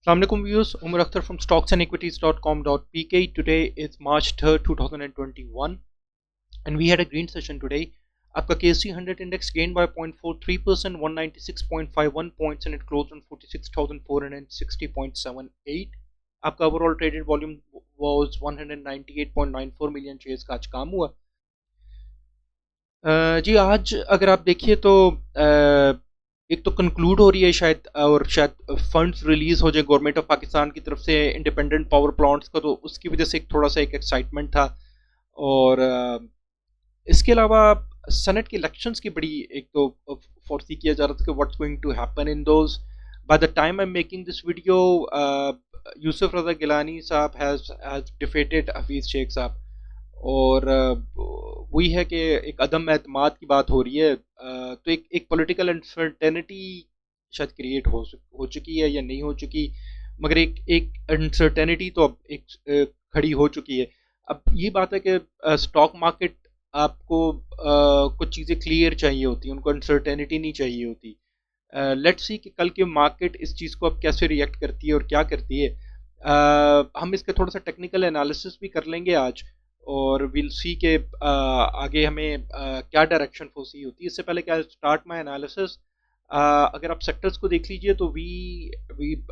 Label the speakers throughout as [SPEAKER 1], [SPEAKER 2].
[SPEAKER 1] Assalamualaikum viewers, Umar Akhtar from stocksandequities.com.pk. Today is March 3rd, 2021 and we had a green session today. आपका KC 100 index gained by 0.43%, 196.51 points and it closed on 46,460.78. आपका overall traded volume was 198.94 million shares का आज काम हुआ। जी आज अगर आप देखिए तो एक तो कंक्लूड हो रही है शायद और शायद फंड्स रिलीज हो जाए गवर्नमेंट ऑफ पाकिस्तान की तरफ से इंडिपेंडेंट पावर प्लांट्स का, तो उसकी वजह से एक थोड़ा सा एक एक्साइटमेंट था। और इसके अलावा सेनेट के इलेक्शंस की बड़ी एक तो फोर्सी किया जा रहा था कि what's going to happen in those. By the time I am making this video Yusuf Raza Gilani साहब हैज डिफेटेड हफीज शेख साहब, और वही है कि एक अदम एतमाद की बात हो रही है। तो एक पॉलिटिकल अनसर्टेनिटी शायद क्रिएट हो चुकी है या नहीं हो चुकी, मगर एक अनसर्टेनिटी तो अब एक खड़ी हो चुकी है। अब ये बात है कि स्टॉक मार्केट आपको कुछ चीज़ें क्लियर चाहिए होती हैं, उनको अनसर्टेनिटी नहीं चाहिए होती। लेट्स सी कि कल के मार्केट इस चीज़ को अब कैसे रिएक्ट करती है और क्या करती है। हम इसका थोड़ा सा टेक्निकल एनालिसिस भी कर लेंगे आज, और विल सी के आगे हमें क्या डायरेक्शन फोर्सी होती है। इससे पहले क्या स्टार्ट माय एनालिसिस, अगर आप सेक्टर्स को देख लीजिए तो वी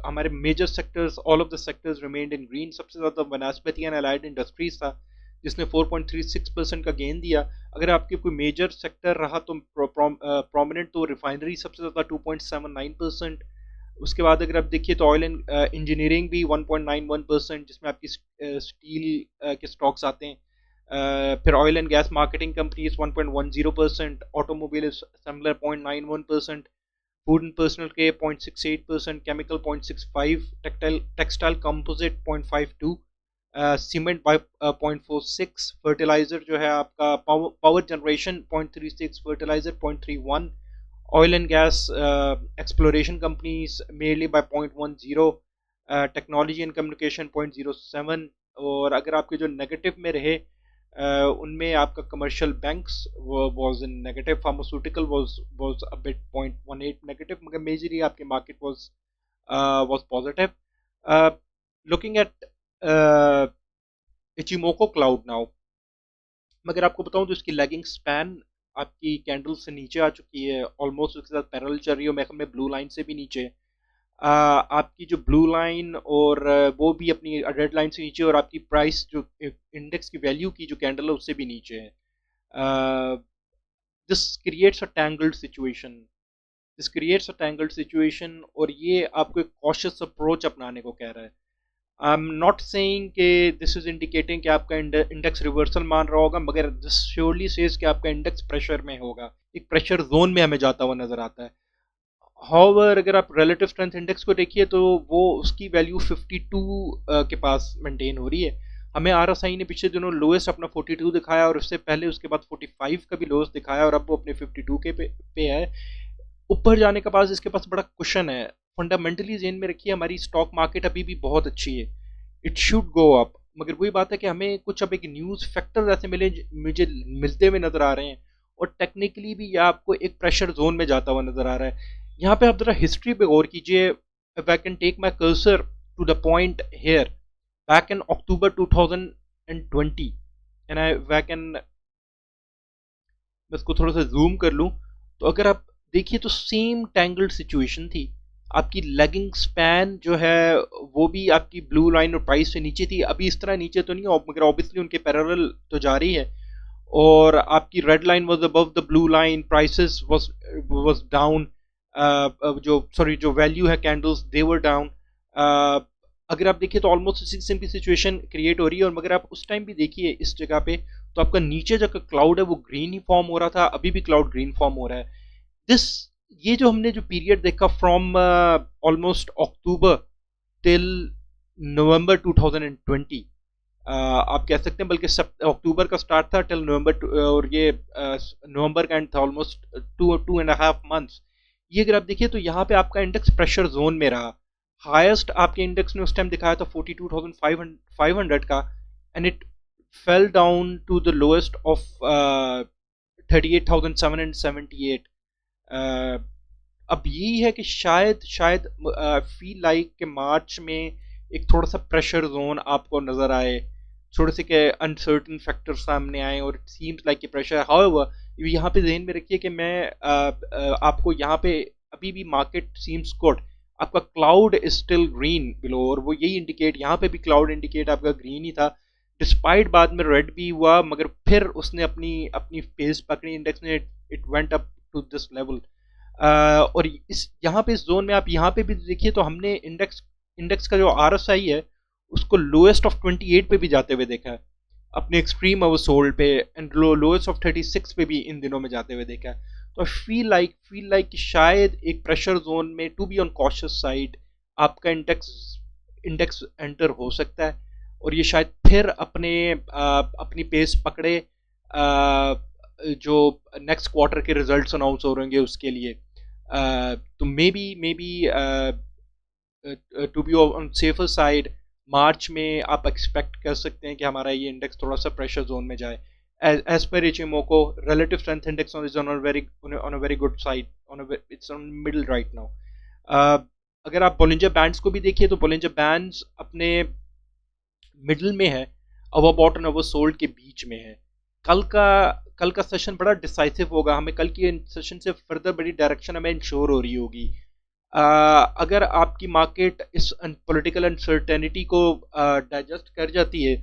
[SPEAKER 1] हमारे major sectors, all of the sectors remained in green. सबसे ज़्यादा वनस्पति एंड अलाइड इंडस्ट्रीज था जिसने 4.36% का गेन दिया। अगर आपके कोई मेजर सेक्टर रहा तो प्रोमिनेंट तो रिफाइनरी सबसे ज़्यादा 2.79%। उसके बाद अगर आप देखिए तो ऑयल एंड इंजीनियरिंग भी 1.91%, जिसमें आपकी स्टील के स्टॉक्स आते हैं। फिर oil and gas marketing companies 1.10%, automobile assembler 0.91%, food and personal care 0.68%, chemical 0.65, textile composite 0.52, cement by 0.46, fertilizer जो है आपका power generation 0.36, fertilizer 0.31, oil and gas exploration companies merely by 0.10, technology and communication 0.07। और अगर आपके जो नेगेटिव में रहे उनमें आपका commercial banks was in negative, pharmaceutical was a bit 0.18 negative, मगर मेजरली आपके market was positive. Looking at Ichimoku cloud now, मगर आपको बताऊं तो इसकी लैगिंग स्पैन आपकी कैंडल से नीचे आ चुकी है, ऑलमोस्ट उसके साथ पैरेलल चल रही है, मैं में ब्लू लाइन से भी नीचे। आपकी जो ब्लू लाइन और वो भी अपनी रेड लाइन से नीचे, और आपकी प्राइस जो इंडेक्स की वैल्यू की जो कैंडल है उससे भी नीचे है। This creates a tangled situation, और ये आपको एक कॉशियस अप्रोच अपनाने को कह रहा है। आई एम नॉट सेइंग कि दिस इज इंडिकेटिंग कि आपका इंडेक्स रिवर्सल मान रहा होगा, मगर दिस श्योरली सेज कि आपका इंडेक्स प्रेशर में होगा, एक प्रेशर जोन में हमें जाता हुआ नजर आता है। हाउएवर अगर आप रिलेटिव स्ट्रेंथ इंडेक्स को देखिए तो वो उसकी वैल्यू 52 के पास मेंटेन हो रही है। हमें आरएसआई ने पिछले दिनों लोएस्ट अपना 42 दिखाया, और उससे पहले उसके बाद 45 का भी लोएस्ट दिखाया, और अब वो अपने 52 के पे है। ऊपर जाने के बाद इसके पास बड़ा कुशन है। फंडामेंटली जेन में रखिए, हमारी स्टॉक मार्केट अभी भी बहुत अच्छी है, इट शुड गो अप, मगर वही बात है कि हमें कुछ अब एक न्यूज़ फैक्टर ऐसे मुझे मिलते हुए नजर आ रहे हैं, और टेक्निकली भी यह आपको एक प्रेशर जोन में जाता हुआ नजर आ रहा है। यहाँ पे आप जरा हिस्ट्री पे गौर कीजिए। If I can take my cursor to the point here, back in October 2020, and I can, मैं इसको थोड़ा सा जूम कर लूँ, तो अगर आप देखिए तो सेम टैंगल्ड सिचुएशन थी। आपकी लेगिंग स्पैन जो है वो भी आपकी ब्लू लाइन और प्राइस से नीचे थी। अभी इस तरह नीचे तो नहीं, मगर ऑब्वियसली उनके पैरेलल तो जा रही है। और आपकी red line was above the blue line, prices was down, जो वैल्यू है कैंडल्स दे वर डाउन। अगर आप देखिए तो ऑलमोस्ट इसी किस्म की सिचुएशन क्रिएट हो रही है। और मगर आप उस टाइम भी देखिए इस जगह पे, तो आपका नीचे जो क्लाउड है वो ग्रीन ही फॉर्म हो रहा था, अभी भी क्लाउड ग्रीन फॉर्म हो रहा है। दिस, ये जो हमने जो पीरियड देखा फ्रॉम ऑलमोस्ट अक्टूबर टिल नवंबर 2020, आप कह सकते हैं, बल्कि अक्टूबर का स्टार्ट था टिल नवंबर, और ये नवंबर का एंड था, ऑलमोस्ट 2.5 मंथ्स। ये अगर आप देखिए तो यहाँ पे आपका इंडेक्स प्रेशर जोन में रहा। हाईएस्ट आपके इंडेक्स ने उस टाइम दिखाया था 42,500 का, and it fell down to the lowest of 38,778। अब यही है कि शायद शायद फील लाइक कि मार्च में एक थोड़ा सा प्रेशर जोन आपको नजर आए, थोड़े से के अनसर्टन फैक्टर सामने आए और it seems like a pressure. However यहाँ पे ध्यान में रखिए कि मैं आपको यहाँ पे अभी भी मार्केट सीम्स गुड, आपका cloud is still green below, और वो यही इंडिकेट, यहाँ पे भी क्लाउड इंडिकेट आपका ग्रीन ही था, डिस्पाइट बाद में रेड भी हुआ, मगर फिर उसने अपनी अपनी पेस पकड़ी, इंडेक्स ने it went up to this level. और इस यहाँ पे इस जोन में आप यहाँ पे भी देखिए तो हमने इंडेक्स इंडेक्स का जो RSI है उसको लोएस्ट ऑफ 28 पे भी जाते हुए देखा है, अपने एक्सट्रीम ओवरसोल्ड पे, एंड लोएस्ट ऑफ 36 पे भी इन दिनों में जाते हुए देखा है। तो फील लाइक कि शायद एक प्रेशर जोन में, to be on cautious side, आपका इंडेक्स इंडेक्स एंटर हो सकता है, और ये शायद फिर अपनी पेस पकड़े जो नेक्स्ट क्वार्टर के रिजल्ट्स अनाउंस हो रहेंगे उसके लिए। तो maybe to be on safer side, मार्च में आप एक्सपेक्ट कर सकते हैं कि हमारा ये इंडेक्स थोड़ा सा प्रेशर जोन में जाए। As per HMO relative strength index is on a very good side, it's on middle right now. अगर आप बोलिंजर बैंड्स को भी देखिए तो बोलिंजर बैंड्स अपने मिडिल में है, ओवर बॉट और ओवर सोल्ड के बीच में है। कल का कल का सेशन बड़ा डिसाइसिव होगा, हमें कल की सेशन से फर्दर बड़ी डायरेक्शन हमें इंश्योर हो रही होगी। अगर आपकी मार्केट इस पॉलिटिकल अनसर्टेनिटी को डाइजेस्ट कर जाती है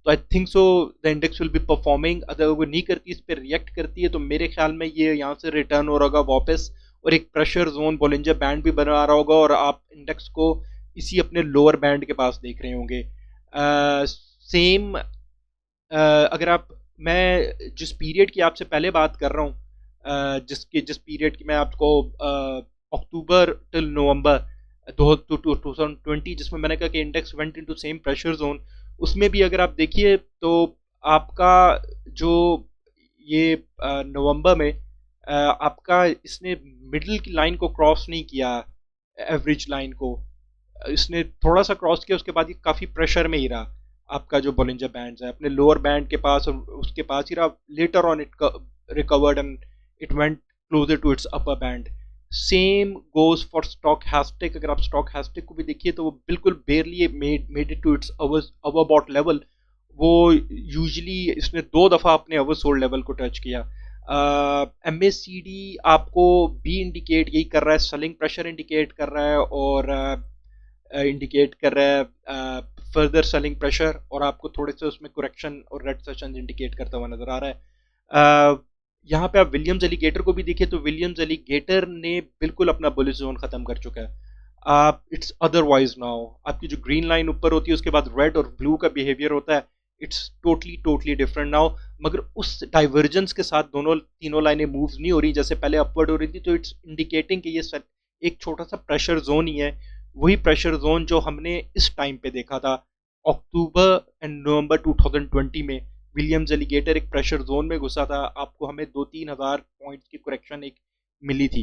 [SPEAKER 1] तो I think so the index will be performing. अगर वो नहीं करती, इस पर रिएक्ट करती है, तो मेरे ख्याल में ये यहाँ से रिटर्न हो रहा होगा वापस, और एक प्रेशर जोन बोलिंजर बैंड भी बना रहा होगा, और आप इंडेक्स को इसी अपने लोअर बैंड के पास देख रहे होंगे। सेम अगर आप, मैं जिस पीरियड की आपसे पहले बात कर रहा हूँ, जिस पीरियड की मैं आपको अक्टूबर टिल नवंबर 2020, जिसमें मैंने कहा कि index went into same pressure zone, उसमें भी अगर आप देखिए तो आपका जो ये नवंबर में आपका इसने मिडिल की लाइन को क्रॉस नहीं किया, एवरेज लाइन को इसने थोड़ा सा क्रॉस किया, उसके बाद ये काफ़ी प्रेशर में ही रहा। आपका जो बोलिंजर बैंड है अपने लोअर बैंड के पास, और उसके पास ही रहा, later on it recovered and it went closer to its upper band. Same goes for stock हैस्टिक। अगर आप स्टॉक हैस्टिक को भी देखिए तो वो बिल्कुल barely made it to its overbought level. वो यूजली इसने 2 दफ़ा अपने अवर सोल्ड लेवल को टच किया। MACD आपको भी इंडिकेट यही कर रहा है, सेलिंग प्रेशर इंडिकेट कर रहा है, और इंडिकेट कर रहा है फर्दर सेलिंग प्रेशर, और आपको थोड़े से उसमें करेक्शन और रेड सेशन इंडिकेट करता हुआ नजर आ रहा है। यहाँ पे आप विलियम्स एलिगेटर को भी देखिए तो विलियम्स एलिगेटर ने बिल्कुल अपना बुलिश जोन खत्म कर चुका है। आप इट्स अदरवाइज नाउ, आपकी जो ग्रीन लाइन ऊपर होती है उसके बाद रेड और ब्लू का बिहेवियर होता है, it's totally totally different now. मगर उस डाइवर्जेंस के साथ दोनों तीनों लाइनें मूव नहीं हो रही जैसे पहले अपवर्ड हो रही थी, तो इट्स इंडिकेटिंग कि ये एक छोटा सा प्रेशर जोन ही है, वही प्रेशर जोन जो हमने इस टाइम पे देखा था अक्टूबर एंड नवंबर 2020 में। विलियम्स एलिगेटर एक प्रेशर जोन में घुसा था, आपको हमें 2-3 हज़ार पॉइंट्स की करेक्शन एक मिली थी।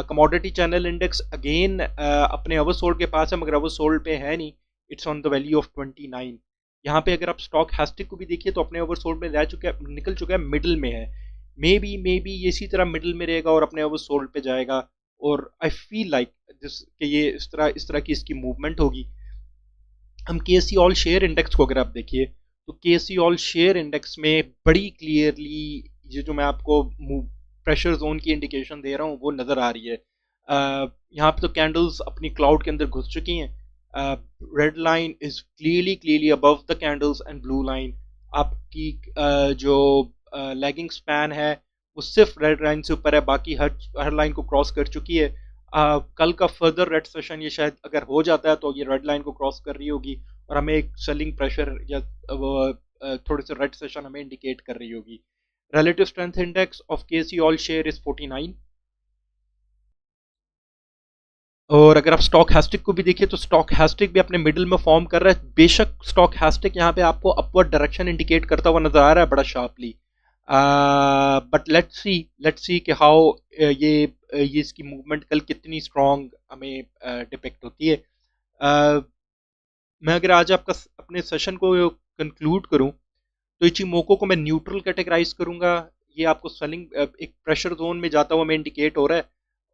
[SPEAKER 1] कमोडिटी चैनल इंडेक्स अगेन अपने ओवरसोल्ड के पास है, मगर ओवरसोल्ड पे है नहीं, it's on the value of 29। यहाँ पे अगर आप स्टॉक हैस्टिक को भी देखिए तो अपने ओवरसोल्ड में रह चुका है, निकल चुका है, मिडिल में है। मे बी ये इसी तरह मिडिल में रहेगा और अपने ओवरसोल्ड पे जाएगा, और आई फील लाइक दिस कि ये इस तरह की इसकी मूवमेंट होगी। हम KSE ऑल शेयर इंडेक्स को अगर आप देखिए तो KSE ऑल शेयर इंडेक्स में बड़ी क्लियरली ये जो मैं आपको प्रेशर जोन की इंडिकेशन दे रहा हूँ वो नज़र आ रही है। यहाँ पे तो कैंडल्स अपनी क्लाउड के अंदर घुस चुकी हैं। Red line is clearly above the candles and blue line. आपकी जो लैगिंग स्पैन है वो सिर्फ रेड लाइन से ऊपर है, बाकी हर लाइन को क्रॉस कर चुकी है। कल का फर्दर रेड सेशन ये शायद अगर हो जाता है तो ये रेड लाइन को क्रॉस कर रही होगी, और हमें एक सेलिंग प्रेशर या थोड़े से रेड सेशन हमें इंडिकेट कर रही होगी। Relative strength index of KSE all share is 49। और अगर आप स्टॉक हैस्टिक को भी देखिए तो स्टॉक हैस्टिक भी अपने मिडिल में फॉर्म कर रहा है। बेशक स्टॉक हैस्टिक यहाँ पे आपको अपवर्ड डायरेक्शन इंडिकेट करता हुआ नजर आ रहा है बड़ा शार्पली, बट लेट्स सी कि हाउ ये इसकी मूवमेंट कल कितनी स्ट्रॉन्ग हमें डिपेक्ट होती है। मैं अगर आज आपका अपने सेशन को कंक्लूड करूं तो इचिमोको को मैं न्यूट्रल कैटेगराइज करूंगा। ये आपको सेलिंग एक प्रेशर जोन में जाता हुआ मैं इंडिकेट हो रहा है,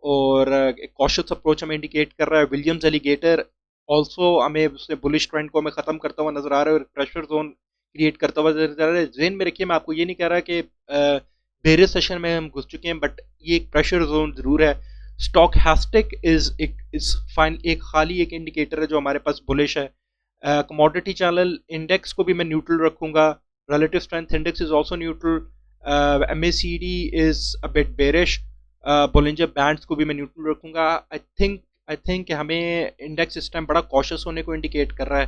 [SPEAKER 1] और एक कॉशियस अप्रोच हमें इंडिकेट कर रहा है। विलियम्स एलिगेटर ऑल्सो हमें उसने बुलिश ट्रेंड को हमें ख़त्म करता हुआ नजर आ रहा है और प्रेशर जोन क्रिएट करता हुआ नजर आ रहा है। जेन में रखिए, मैं आपको ये नहीं कह रहा कि बेरियस सेशन में हम घुस चुके हैं, बट ये एक प्रेशर जोन जरूर है। स्टॉकहास्टिक इज फाइन, एक खाली एक इंडिकेटर है जो हमारे पास बुलिश है। कमोडिटी चैनल इंडेक्स को भी मैं न्यूट्रल रखूंगा। Relative strength index is also neutral. MACD is a bit bearish. Bollinger bands को भी मैं न्यूट्रल रखूंगा। आई थिंक हमें इंडेक्स इस टाइम बड़ा कॉशियस होने को इंडिकेट कर रहा है।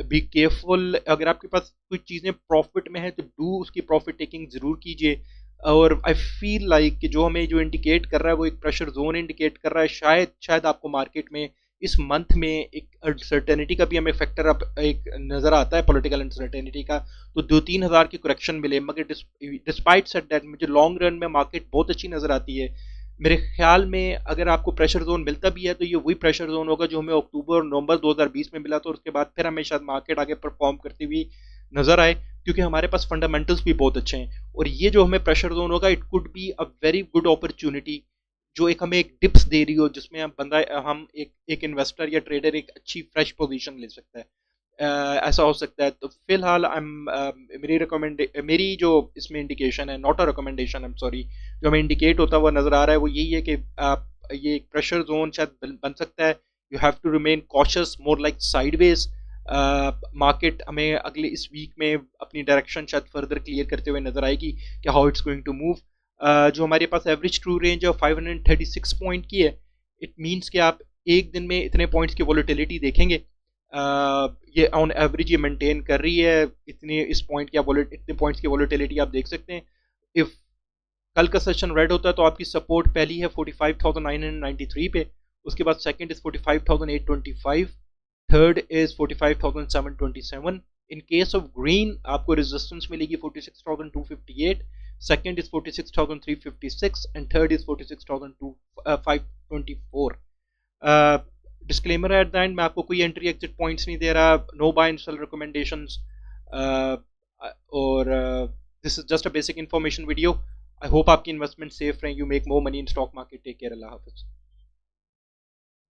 [SPEAKER 1] बी केयरफुल, अगर आपके पास कुछ चीज़ें प्रॉफिट में है तो डू उसकी प्रॉफिट टेकिंग ज़रूर कीजिए। और आई फील लाइक कि जो हमें जो इंडिकेट कर रहा है वो एक प्रेशर जोन इंडिकेट कर रहा है। शायद शायद आपको मार्केट में इस मंथ में एक अनसर्टेनिटी का भी हमें फैक्टर अब एक नज़र आता है, पॉलिटिकल अनसर्टेनिटी का। तो 2-3 हज़ार की करेक्शन मिले, मगर डिस्पाइट सेट दैट मुझे लॉन्ग रन में मार्केट बहुत अच्छी नज़र आती है। मेरे ख्याल में अगर आपको प्रेशर जोन मिलता भी है तो ये वही प्रेशर जोन होगा जो हमें अक्टूबर और नवंबर 2020 में मिला था, और उसके बाद फिर हमें शायद मार्केट आगे परफॉर्म करती हुई नजर आए, क्योंकि हमारे पास फंडामेंटल्स भी बहुत अच्छे हैं। और ये जो हमें प्रेशर जोन होगा, it could be a very good opportunity जो एक हमें एक डिप्स दे रही हो, जिसमें हम एक इन्वेस्टर या ट्रेडर एक अच्छी फ्रेश पोजीशन ले सकता है। ऐसा हो सकता है। तो फिलहाल मेरी जो इसमें इंडिकेशन है, not a recommendation, I am sorry, जो हमें इंडिकेट होता हुआ नजर आ रहा है वो यही है कि आप ये एक प्रेशर जोन शायद बन सकता है। You have to remain cautious, more like sideways. Market हमें अगले इस वीक में अपनी डायरेक्शन शायद फर्दर क्लियर करते हुए नजर आएगी कि how it's going to move. जो हमारे पास एवरेज ट्रू रेंज है 536 पॉइंट की है। इट मीन्स कि आप एक दिन में इतने पॉइंट्स की वॉलेटिलिटी देखेंगे। ये ऑन एवरेज ये मेंटेन कर रही है, इतने इस पॉइंट की इतने पॉइंट्स की वॉलेटिलिटी आप देख सकते हैं। इफ कल का सेशन रेड होता है तो आपकी सपोर्ट पहली है 45,993 पे, उसके बाद second is 45,825, third is 45,727। In case of green आपको रेजिस्टेंस मिलेगी 46,258, second is 46,356 and third is 46,524। Disclaimer at the end, मैं आपको कोई एंट्री एग्जिट पॉइंट्स नहीं दे रहा, no buy and sell recommendations, और this is just a basic information video. I hope आपकी इन्वेस्टमेंट सेफ रहे, you make more money in stock market. Take care, अल्लाह हाफिज।